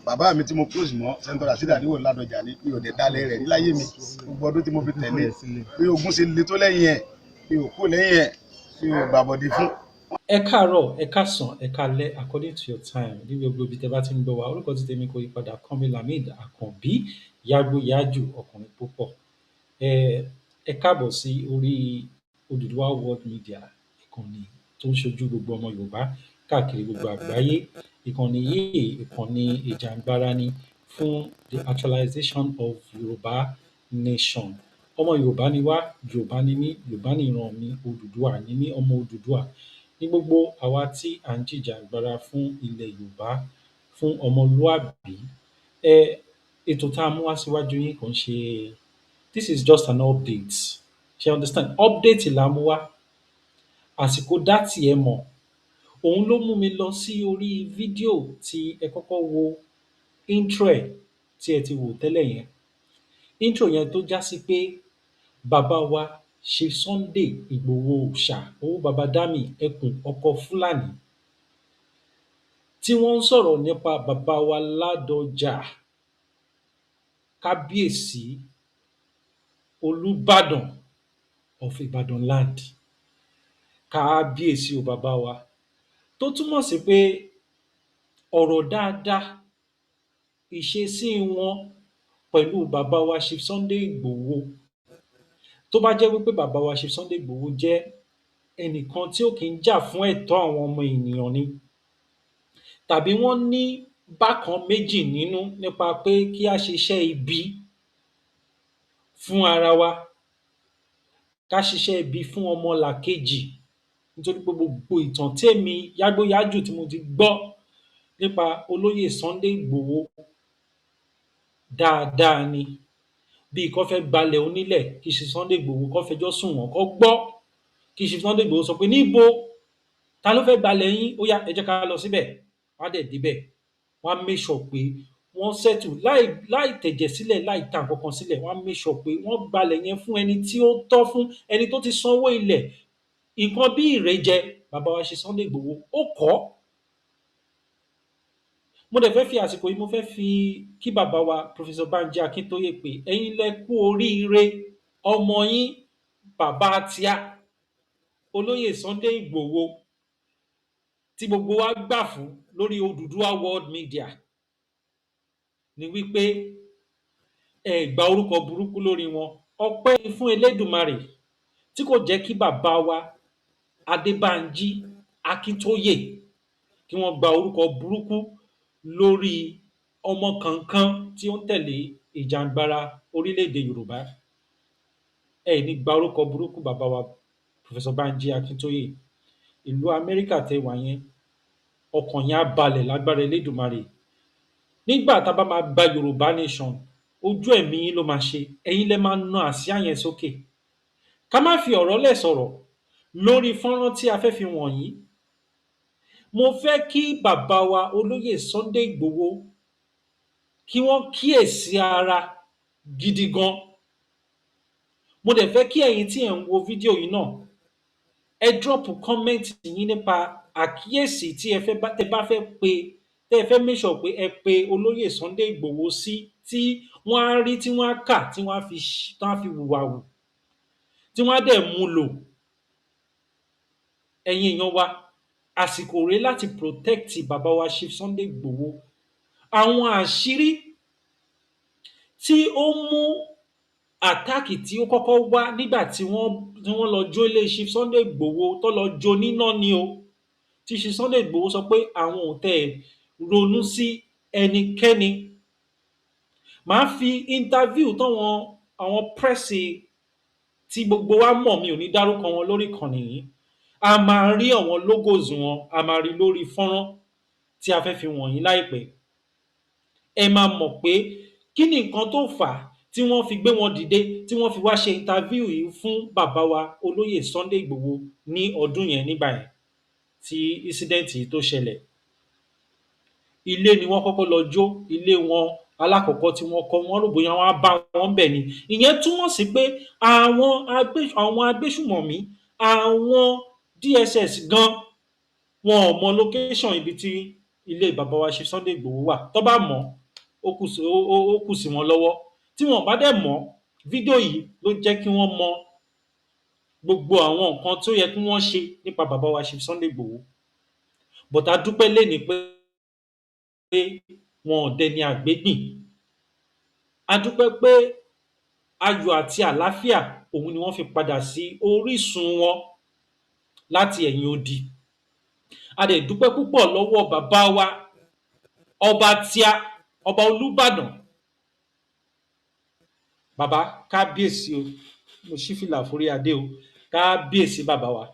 bàbá mi tí mo close mọ́ Senator Rasheed Àríwò Ládọjà ní mi ò dé dálẹ̀ rẹ̀ rí láyé mi gbogbo ọdún tí mo fi tẹ̀lé bí ogun ṣe le tó lẹ́yìn ẹ̀ mi ò kú lẹ́yìn ẹ̀ mi ò gbàbọ̀dé fún. Ẹ káàárọ̀, ẹ káàsán, ẹ káalẹ́ according to your time ní gbogbo ibi tẹ́ bá ti ń gbọ́ wa. Orúkọ tí tèmi kò yí padà, Kọ́mi Lamid Àkànbí Yágbóyájù ọkùnrin púpọ̀. Ẹ káàbọ̀ sí orí Odùduwà World Media, ìkànnì tó ń ṣojú gbogbo ọmọ Yorùbá káàkiri gbogbo àgbáyé. Ìkànnì yìí ìkànnì ìjàǹgbara ni fún the actualization of Yorùbá nation. Ọmọ Yorùbá ni wá, Yorùbá ni mí, Yorùbá ni ìran mi, Odùduwà ni mí, ọmọ Odùduwà ní gbogbo àwa tí à ń jìjàgbara fún ilẹ̀ Yorùbá, fún ọmọlúàbí. Ètò tá a mú wá síwájú yín kò ń ṣe this is just an update. Ṣé understand? Update là mú wá. Àsìkò dá tiẹ̀ mọ̀. Òun ló mú mi lọ sí orí fídíò tí ẹ kọ́kọ́ wo intro ẹ̀ tí ẹ ti wò tẹ́lẹ̀ yẹn. Intro yẹn tó já sí pé bàbá wa Chief Sunday Ìgbòho Òòṣà, owó baba Dami Ẹkùn ọkọ Fúlàní, tí wọ́n ń sọ̀rọ̀ nípa bàbá wa Ládọjà, Kábíyèsí Olúbàdàn of Ìbàdàn land. Kábíyèsí o bàbá wa. Tó túmọ̀ sí pé ọ̀rọ̀ dáadáa, ìṣesí wọn pẹ̀lú bàbá wa Chief Sunday Ìgbòho, tó bá jẹ́ wípé bàbá wa Chief Sunday Ìgbòho jẹ́ ẹnìkan tí ò kí ń jà fún ẹ̀tọ́ àwọn ọmọ ènìyàn ni, tàbí wọ́n ní bákan méjì nínú nípa pé kí á ṣiṣẹ́ ibi fún ara wa, ká ṣiṣẹ́ ibi fún ọmọlàkejì, nítorí pé gbogbo ìtàn tèmi Yágbóyájù tí mo ti gbọ́ nípa olóyè Sunday Ìgbòho dáadáa ni. Bíi kán fẹ́ gbalẹ̀ onílẹ̀ kí Chief Sunday Ìgbòho kán fẹjọ́ sùn wọ́n, kán gbọ́ kí Chief Sunday Ìgbòho sọ pé níbo, ta ló fẹ́ gbalẹ̀ yín, ó yá ẹ jẹ́ ká lọ síbẹ̀. Wọ́n á dẹ̀ débẹ̀, wọ́n á make sure pé wọ́n settle láì tẹ̀jẹ̀ sílẹ̀, láì ta nǹkan kan sílẹ̀. Wọ́n á make sure pé wọ́n gbalẹ̀ yẹn fún ẹni tí ó tọ́ fún, ẹni tó ti sanwó ilẹ̀. Nǹkan bí ìrẹ́jẹ, bàbá wa Chief Sunday Ìgbòho ó kọ́. Mo dẹ̀ fẹ́ fi àsìkò yìí, mo fẹ́ fi kí bàbá wa Professor Banji Akintoye pé ẹ̀yin lẹ kú oríire ọmọ yín, bàbá tíá, olóyè Sunday Ìgbòho, tí gbogbo wa gbà fún lórí Odùduwà World Media, ni wípé ẹ gba orúkọ burúkú lórí wọn. Ọpẹ́ ni fún Elédùmarè tí kò jẹ́ kí bàbá wa Adébánjí Akíntóyè kí wọ́n gba orúkọ burúkú lórí ọmọ kankan tí ó ń tẹ̀lé ìjàngbara orílẹ̀-èdè Yorùbá. Ẹ ní gba orúkọ burúkú bàbá wa Professor Banji Akintoye. Ìlú Amẹ́ríkà tẹ́ wà yẹn, ọkàn yín á balẹ̀ lágbára Elédùmarè. Nígbà tá a bá máa gba Yorùbá nation, ojú ẹ̀mí yín ló máa ṣe, ẹ̀yin lẹ máa na àsíá yẹn sókè. Ká má fi ọ̀rọ̀ lẹ̀ sọ̀rọ̀ lórí fọ́nrán tí a fẹ́ fi wọ̀n yín. Mo fẹ́ kí bàbá wa olóyè Sunday Ìgbòho kí wọ́n kíyèsí ara gidi gan. Mo dẹ̀ fẹ́ kí ẹ̀yin tí ẹ̀ ń wo fídíò yìí náà, ẹ drop comment yín nípa àkíyèsí tí tẹ́ bá fẹ́ pe, tẹ́ ẹ fẹ́ make sure pé ẹ pe olóyè Sunday Ìgbòho sí, tí wọ́n á rí, tí wọ́n á kà, tí wọ́n á fi hùwà wù, tí wọ́n á dẹ̀ mú lò. Ẹ̀yin èèyàn wa, àsìkò rèé láti protect bàbá wa Chief Sunday Ìgbòho. Àwọn àṣírí tí ó mú àtáàkì tí ó kọ́kọ́ wá nígbà tí wọ́n lọ jó ilé Chief Sunday Ìgbòho, tó lọ jó níná ni o. Tí Chief Sunday Ìgbòho sọ pé àwọn ò tẹ̀ ronú sí ẹnikẹ́ni. Màá fi interview àwọn press tí gbogbo wa mọ̀, mi ò ní dárúkọ wọn lórí ìkànnì yìí. A máa rí àwọn logos wọn, a máa rí lórí fọ́nrán tí a fẹ́ fi wọ̀n yín láìpẹ́. Ẹ máa mọ̀ pé kí ni nǹkan tó fà á tí wọ́n fi gbé wọn dìde, tí wọ́n fi wá ṣe interview yìí fún bàbá wa olóyè Sunday Ìgbòho ní ọdún yẹn, nígbà yẹn tí incident yìí tó ṣẹlẹ̀. Ilé ni wọ́n kọ́kọ́ lọ jó, ilé wọn alákọ̀ọ́kọ́ tí wọ́n kọ́, wọ́n rò bóyá wọ́n á bá wọn bẹ̀ ni. Ìyẹn túmọ̀ sí pé àwọn agbésùmọ̀mí, àwọn DSS gan, wọn ò mọ location ibi tí ilé bàbá wa Chief Sunday Igboho wà tó bá mọ̀ ó kù sí wọn lọ́wọ́ tí wọn bá dẹ̀ mọ̀ fídíò yìí ló jẹ́ kí wọ́n mọ gbogbo àwọn nǹkan tó yẹ kí wọ́n ṣe nípa bàbá wa Chief Sunday Igboho but a dúpẹ́ lénìí pé wọn ò dẹni àgbégbìn a dúpẹ́ pé ayọ̀ àti àlàáfíà òun ni wọ́n fi padà sí orísun wọn láti ẹ̀yìn odi a dẹ̀ dúpẹ́ púpọ̀ lọ́wọ́ bàbá wa ọba tíá ọba Olúbàdàn bàbá kábíyèsí o mo ṣí fìlà forí adé o kábíyèsí bàbá wa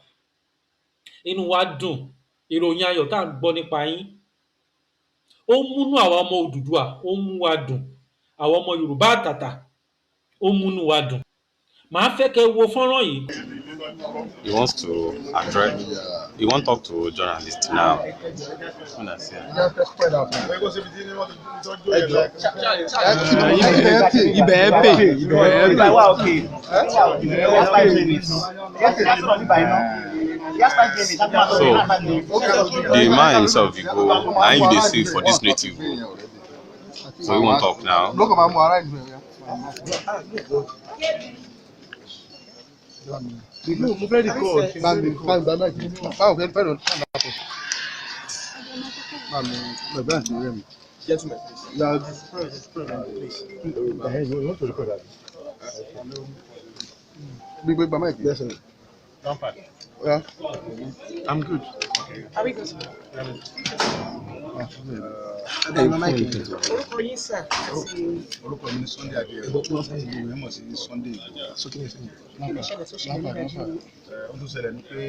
inú wa dùn ìròyìn ayọ̀ tá à ń gbọ́ nípa yín ó múnú àwa ọmọ Odùduwà ó mú wa dùn àwọn ọmọ Yorùbá àtàtà ó múnú wa dùn màá fẹ́ kẹ́ wo fọ́nrán yìí. He wants to address. He wants to talk to journalists now. So the man himself, you go, and you dey see for this native. So he won't talk now. No, mo fẹ́ record. Gentlemen, yeah. I'm good. Are we good? Orúkọ yín sà àti orúkọ mi ní Sunday Adé ìwé mọ̀ sí Sunday ìṣẹ̀lẹ̀ tó ṣẹlẹ̀ nígbà yìí. ó tún ṣẹlẹ̀ ní pé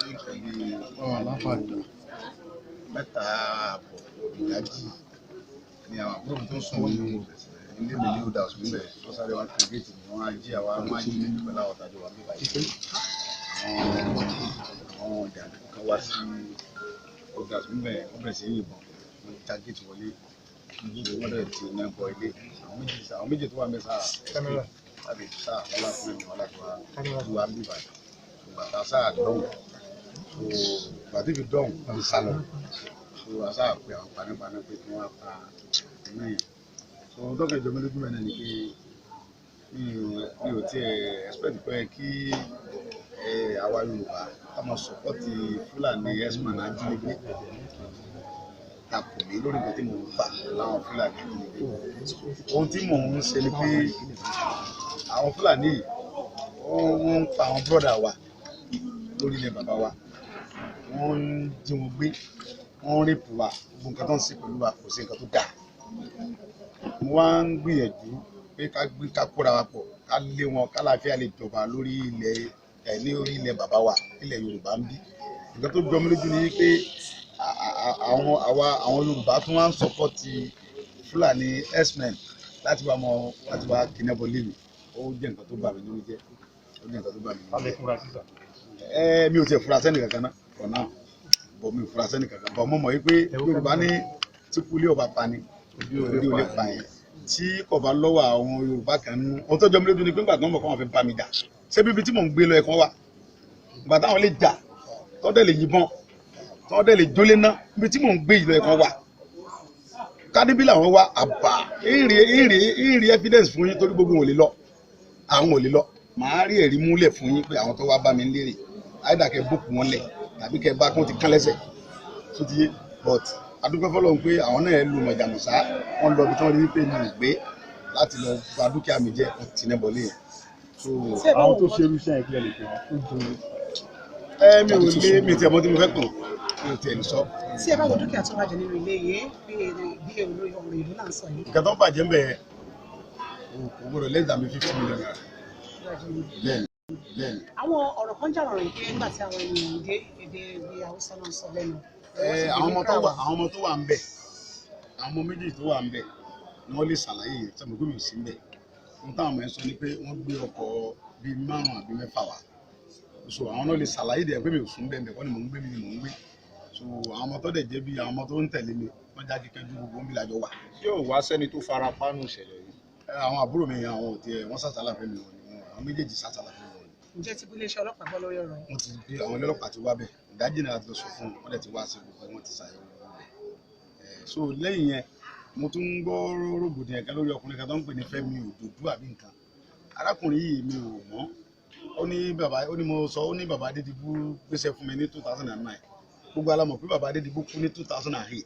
nǹkan bíi mẹ́ta àbọ̀ ìdájí ni àwọn àbúrò tó ń sùn ní ilé mi ní old house níbẹ̀ tó sáré wá kí géètì ni wọ́n á jí àwa wọ́n á jí ní pẹ̀lú àwọn ọ̀tàjọ́ wa bíbá yìí àwọn ọjà kan wá sí old house níbẹ̀ wọ́n bẹ̀rẹ̀ sí yìnbọn wọ́n já géètì wọlé wọ́n dẹ̀ ti ní ẹ̀kọ́ ilé àwọn méjì tó wà mẹ́sà kámẹ́rà tàbí sáà wọ́lá fún ẹ̀mí wọ́lá tó wà bíbá yìí bàtà sáà dọ́wọ́ bàtà ìfi dọ́wọ́ wọ́n sálọ àṣà pé àwọn panápaná pé kí wọ́n pa iná yẹn dọ́kẹ́ ìjọba lójú mẹ́rin ni pé mi ò tiẹ̀ expect pé kí àwa Yorùbá ká máa sọ̀pọ́tì Fúlàní herdsmen ajínigbé takò mí lórí nǹkan tí mò ń fà láwọn Fúlàní ajínigbé ohun tí mò ń ṣe ni pé àwọn Fúlàní wọ́n ń pa àwọn bọ́dà wa lórí ilẹ̀ bàbá wa wọ́n ń jí wọn gbé wọ́n ń rèpù wa gbogbo nǹkan tó ń ṣe pẹ̀lú wa kò sí nǹkan tó dáa mo wá ń gbìyànjú pé ká kóra wa pọ̀ ká lé wọn kálàáfíà lè jọba lórí ilẹ̀ ní orí ilẹ̀ bàbá wa ilẹ̀ Yorùbá ń bí nǹkan tó jọ mí lójú ni pé àwọn Yorùbá tún wá ń sọpọ́tì Fúlàní herdsmen láti wá kidnap lémi ó jẹ́ nǹkan tó bà mí nínú jẹ́ mi ò tiẹ̀ fura sẹ́nì kankan náà ọ̀nà bọ̀ mi ò fura sẹ́nì kankan bọ̀ mo mọ̀ wípé Yorùbá ní tí kulé ọba pa ni orí olè pa yẹn tí kò bá lọ́wọ́ àwọn Yorùbá kan nínú ohun tó jọ mí lójú ni pé nígbà tí wọ́n mọ̀ kọ́ wọn fi bá mi jà ṣé bíbi tí mò ń gbé lọ ẹ̀kan wà ìgbà táwọn lè jà tọ́ dẹ̀ lè yìnbọn tọ́ dẹ̀ lè jólé ná ibi tí mò ń gbé yìí lọ ẹ̀kan wà kádébí làwọn wá àbá ìrì evidence fún yín torí gbogbo wọn ò lè lọ àwọn ò lè lọ màá rí ẹ̀rí múlẹ̀ fún yín pé àwọn tó wá bá mi lérè àìdàkẹ́ bùkún wọn lẹ̀ tàbí kẹ́ bá kún ti kán lẹ́sẹ̀ tó ti yé but adúpẹ́ fọlọ́run pé àwọn náà lu mọ̀jàmùsá wọ́n lọ ibi tí wọ́n rí pé mi ò gbé láti lọ gba dúkìá mi jẹ́ tìǹbọ̀lé yẹn. àwọn tó ṣe irú iṣẹ́ ìpínlẹ̀ lè fi hàn fún mi. mi ò lé mi tiẹ̀ mọ́ tí mo fẹ́ kàn mi ò tiẹ̀ lè sọ. tí ẹ bá wo dúkìá tó bàjẹ́ nínú ilé yìí bí olórí ọ̀rọ̀ ìlú náà sọ yìí. nǹkan tó ń bàjẹ́ ń bẹ̀ kò gbọdọ̀ less than 50 million naira. bẹ́ẹ̀ni. àwọn ọ̀rọ̀ kan jà rọrùn pé nígbà tí àwọn ènìyàn dé èdè bí Haúsá náà sọ lẹ́nu. àwọn ọmọ tó wà ń bẹ̀ àwọn ọmọ méjì tó wà ń bẹ̀ ni wọ́n lè ṣàlàyé yẹn tí àmọ́ gómìnà sí ń bẹ̀ wọ́n táwọn ọmọ yẹn sọ ni pé wọ́n gbé ọkọ̀ bíi 5 àbí 6 wá so àwọn náà lè ṣàlàyé dẹ̀ pé mi ò sún bẹ́ẹ̀ bẹ́ẹ̀ kọ́ ni mò ń gbé mi ni mò ń gbé so àwọn ọmọ tó dẹ̀ jẹ́ bí àwọn ọmọ tó ń tẹ̀lé mi wọ́n já kíkẹ́ ju gbogbo ń bí lájọ wà. yóò wá sẹ́ni tó fara pánú ìṣẹ̀lẹ̀ yìí. àwọn àbúrò mi àwọn ò tiẹ̀ wọ́n sàtàlà fẹ́ mi wọ̀nyí àwọn méjèèjì sàtàlà fẹ́ mi wọ̀nyí. ǹjẹ́ ti iléeṣẹ́ ọlọ́pàá gbọ́ lórí ọ̀rọ̀ yìí. wọ́n ti bí àwọn ọlọ́pàá ti wá bẹ̀ ìdájí náà ti lọ sọ fún wọn dẹ̀ ti wá sí gbogbo wọn ti ṣàyẹ̀wò. so lẹ́yìn yẹn mo tún ń gbọ́ rògbòdìyàn kan lórí ọkùnrin kan tó ń pè ní Fẹ́mi Òdòdú àbí nǹkan arákùnrin yìí mi ò mọ̀ ó ní mo sọ ó ní bàbá Adédìbú gbéṣẹ́ fún mi ní 2009 gbogbo alamọ̀ pé bàbá Adédìbú kú ní 2008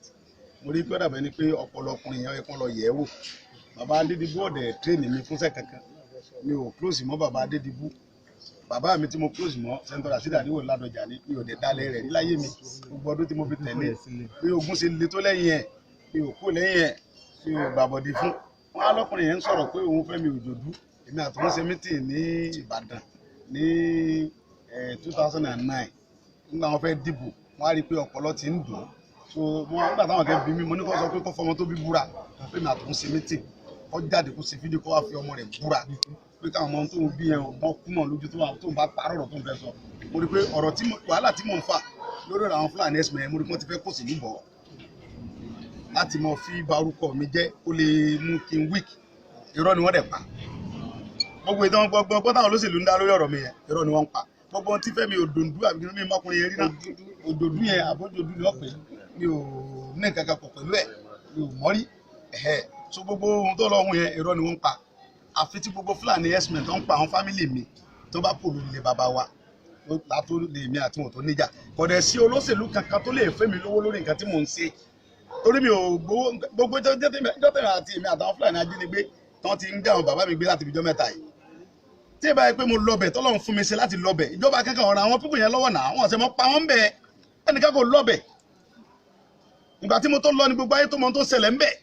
mo rí pé dàbẹ́ ni pé ọpọlọ ọkùnrin yẹn kan lọ yẹ̀ ẹ́ wò bàbá Adédìbú ọ̀dẹ̀ tírèènì mi fúnṣẹ́ kankan mi ò close mọ́ bàbá Adédìbú bàbá mi tí mo close mọ́ Senator Rasheed Adéwòlú Ládọjà ní mi ò dẹ̀ dalẹ̀ rẹ̀ níláyé mi gbogbo ọdún tí mo fi tẹ̀lé pé ogun ṣe le tó lẹ́yìn ẹ̀ mi ò kó lẹ́yìn ẹ̀ mi ò gbàbọ̀dì fún wọn alọ́kùnrin yẹn ń sọ̀rọ̀ pé òun Fẹ́mi Òjòdú èmi àtúnṣe ṣe mítìn ní Ìbàdàn ní 2009 nígbà wọn fẹ́ dìbò wọn á rí i pé ọpọlọ ti ń dùn so wọn nígbà táwọn kẹ́ bí mi mo ní kó sọ pé kó fọmọ tó bí búra pé mi àtúnṣe mítìn kó jáde kó ṣe fídíò kó wá fi ọmọ rẹ̀ búra pé káwọn ọmọ tó ń bí yẹn wọn kú mọ́ lójú tó ń bá parọ́ ọ̀rọ̀ tó ń fẹ́ sọ mo rí i pé ọ̀rọ̀ wàhálà tí mò ń fà lórí ọ̀rọ̀ àwọn Fúlàní ẹ̀sìn mo rí i pé wọ́n ti fẹ́ kó sì níbọ̀ láti mọ fi ba orúkọ mi jẹ́ kó lè mú kí n wík irọ́ ni wọ́n dẹ̀ pa gbogbo ìtàn gbogbo táwọn olóṣèlú ń dá lórí ọ̀rọ̀ mi yẹn irọ́ ni wọ́n ń pa gbogbo tí Fẹ́mi Òdòdú àbí mi mọ́kùnrin yẹn rí náà Òdòdú yẹn àbójòdú ni wọ́n pè mi ò ní nǹkan kan pọ̀ pẹ̀lú ẹ̀ mi ò mọ́rí so gbogbo ohun tó lọ́hùn yẹn irọ́ ni wọ́n ń pa àfi tí gbogbo Fúlàní herdsmen tó ń pa àwọn fámìlì mi tó bá pò lórí ilé bàbá wa látó lè mi àti wọn tó níjà kò dẹ̀ sí olóṣèlú kankan tó lè fẹ́ mi lówó lórí nǹkan tí mò ń ṣe torí mi ò gbogbo jọ́tẹ̀mí àti èmi àtàwọn Fúlàní ajínigbé tí wọ́n ti ń gbé àwọn bàbá mi gbé láti ibi jọ́ mẹ́ta yìí tí ì bá yẹ pé mo lọbẹ̀ tọ́lọ́run fún mi ṣe láti lọbẹ̀ ìjọba kankan ọ̀rọ̀ àwọn pípò yẹn lọ́wọ́ náà wọ́n ṣe mọ́ pa wọ́n bẹ́ẹ̀ ẹnìkan kò lọbẹ̀ ìgbà tí mo tó lọ ní gbogbo ayé tó mọ tó ṣẹlẹ̀ ń bẹ̀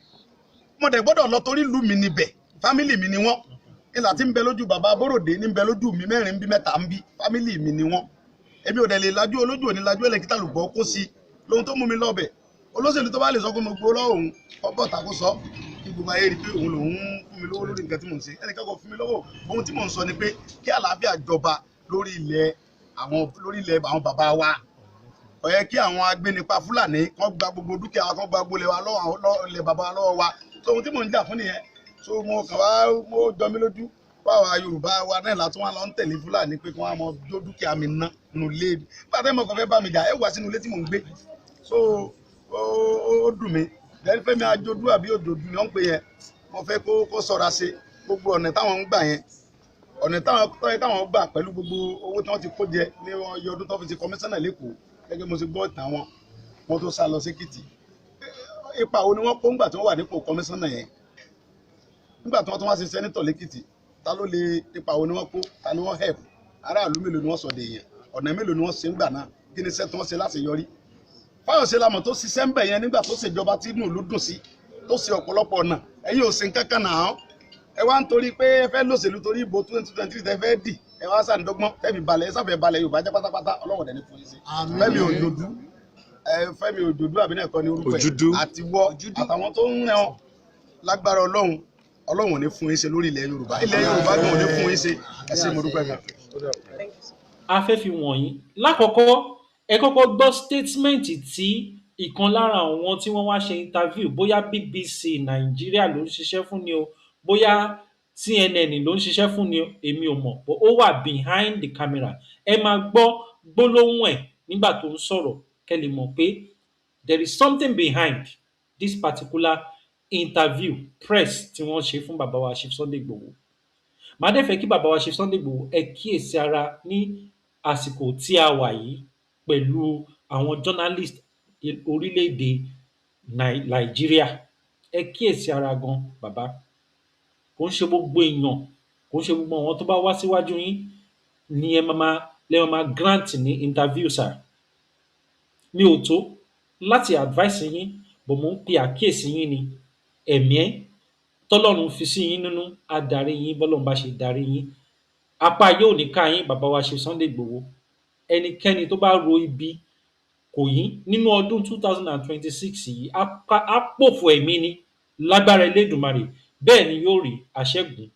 mo dẹ̀ gbọ́dọ̀ lọ torí ìlú mi níbẹ̀ fámìlì mi ni wọ́n ìlà tí ń bẹ lójú bàbá Bóròdé ní ń bẹ lójú mi mẹ́rin bí mẹ́ta ń bí fámìlì mi ni wọ́n èmi ò dẹ̀ lè lajú olójú òní lajú ẹlẹ́kítà lùbọ́ kó sí lóhun tó mú mi lọ́bẹ̀ olóṣèlú tó bá lè sọ pé mo gbó lọ́wọ́ òun ọgbọ́n tako sọ kí gbogbo ayé rí pé òun lòun fún mi lówó lórí nǹkan tí mò ń ṣe ẹnìkan kò fún mi lọ́wọ́ ohun tí mò ń sọ ni pé kí àlàáfíà jọba lórí ilẹ̀ àwọn bàbá wa ó yẹ kí àwọn agbénipa Fúlàní kán gba gbogbo dúkìá wa kán gba gbogbo ilẹ̀ bàbá wa lọ́wọ́ wa so ohun tí mò ń jà fún nìyẹn so mo kàn wá mo jọ mí lójú báwa Yorùbá wa náà látún wá lọ ń tẹ̀lé Fúlàní pé kí wọ́n á mọ jó dúkìá mi ná nínú ilé mi pàtẹ́ mọ̀ kàn fẹ́ bá mi jà ẹ wá sínú ilé tí mò ń gbé so ó dùn mí lẹ́yìn Fẹ́mi Àjòdú àbí Òdòdú ni wọ́n ń pè yẹn mo fẹ́ kó ṣọ́ra ṣe gbogbo ọ̀nà táwọn ń gbà yẹn ọ̀nà táwọn gbà pẹ̀lú gbogbo owó tí wọ́n ti kó jẹ ní ọyọ ọdún tó fi ti kọmíṣánná lẹ́kọ̀ọ́ gẹ́gẹ́ mo ṣe gbọ́ ìtàn wọn tó sá lọ sékìtì ipa wo ni wọ́n kó ńgbà tí wọ́n wà nípò kọmíṣánná yẹn nígbà tí wọ́n tún wá sí sẹ́nítọ̀ lẹ́kìtì ta ló lè ipa wo ni wọ́n kó ta ni wọ́n help aráàlú mélòó ni wọ́n sọ dèèyàn ọ̀nà mélòó ni wọ́n ṣe ń gbà náà kí ni iṣẹ́ tí wọ́n ṣe láti yọrí Fáyọ̀ṣe lamọ̀ tó ṣiṣẹ́ ń bẹ̀ yẹn nígbà tó ṣèjọba tí inú ìlú dùn sí tó ṣe ọ̀pọ̀lọpọ̀ ọ̀nà ẹ̀yin ò ṣe nǹkan kan náà ẹ wá ń torí pé ẹ fẹ́ lòṣèlú torí ìbò 2023 tẹ fẹ́ dì ẹ wá sàǹdọ́gbọ́n tẹ́bi balẹ̀ ẹ sáfẹ́ balẹ̀ Yorùbá jẹ́ pátápátá Ọlọ́run dẹ̀ ní fún yín sí Fẹ́mi Òjòdú àbí náà kọ́ ní orúkọ ẹ̀ àti wọ́ àtàwọn tó ń rẹ̀ ọ́ lágbára Ọlọ́run ò ní fún yín ṣe lórí ilẹ̀ Yorùbá gan ò ní fún yín ṣe ẹ ṣé mo dúpẹ́ gan. a fẹ́ fi wọ̀nyí lákọ̀ọ́kọ́ ẹ kọ́kọ́ gbọ́ statement tí ìkan lára àwọn tí wọ́n wá ṣe interview bóyá BBC Nàìjíríà ló ń ṣiṣẹ́ fún ni o bóyá CNN ló ń ṣiṣẹ́ fún ni o èmi ò mọ̀ bó ó wà behind the camera ẹ máa gbọ́ gbólóhùn ẹ̀ nígbà tó ń sọ̀rọ̀ kẹ́ lè mọ̀ pé there is something behind this particular interview press tí wọ́n ṣe fún bàbá wa Chief Sunday Igboho màá dẹ̀ fẹ́ kí bàbá wa Chief Sunday Igboho ẹ kíyèsí ara ní àsìkò tí a wà yìí pẹ̀lú àwọn journalist orílẹ̀-èdè Nàìjíríà ẹ kíyèsí ara gan bàbá kò ń ṣe gbogbo èèyàn kò ń ṣe gbogbo àwọn tó bá wá síwájú yín ni ẹ máa grant ní interview sir mi ò tó láti advice yín bò mo ń pe àkíyèsí yín ni ẹ̀mí tọ́lọ́run fi sí yín nínú á darí yín bọ́lọ́run bá ṣe darí yín apá yóò ní ká yín bàbá wa Chief Sunday Igboho ẹnikẹ́ni tó bá ro ibi kò yín nínú ọdún 2026 yìí á pòfo ẹ̀mí ni lágbára Elédùmarè bẹ́ẹ̀ ni yóò rí àṣẹ́gun